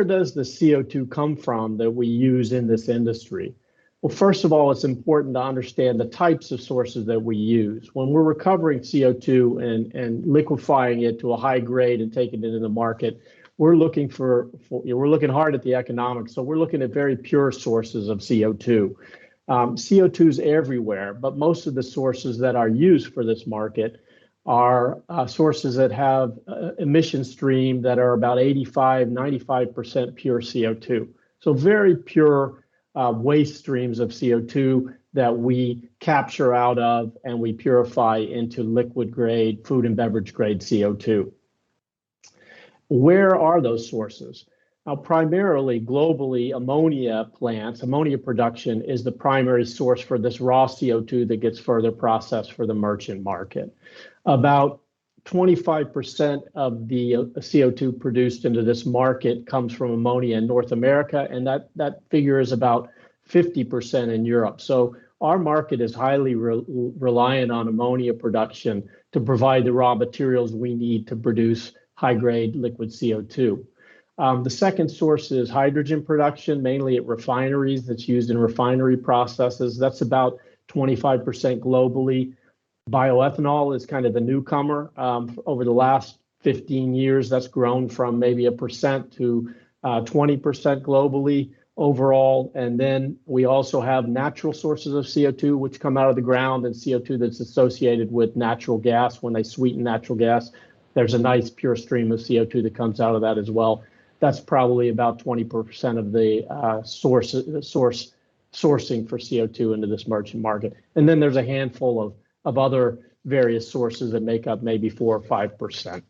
does the CO2 come from that we use in this industry? Well, first of all, it's important to understand the types of sources that we use. When we're recovering CO2 and liquefying it to a high grade and taking it into the market, we're looking we're looking hard at the economics. So we're looking at very pure sources of CO2. CO2 is everywhere, but most of the sources that are used for this market are sources that have emission stream that are about 85, 95% pure CO2. So very pure waste streams of CO2 that we capture out of and we purify into liquid grade, food and beverage grade CO2. Where are those sources? Now, primarily, globally, ammonia production is the primary source for this raw CO2 that gets further processed for the merchant market. About 25% of the CO2 produced into this market comes from ammonia in North America, and that figure is about 50% in Europe. So our market is highly reliant on ammonia production to provide the raw materials we need to produce high-grade liquid CO2. The second source is hydrogen production, mainly at refineries that's used in refinery processes. That's about 25% globally. Bioethanol is kind of the newcomer. Over the last 15 years, that's grown from maybe 1% to 20% globally overall. And then we also have natural sources of CO2, which come out of the ground, and CO2 that's associated with natural gas. When they sweeten natural gas, there's a nice pure stream of CO2 that comes out of that as well. That's probably about 20% of the sourcing for CO2 into this merchant market. And then there's a handful of other various sources that make up maybe 4 or 5%.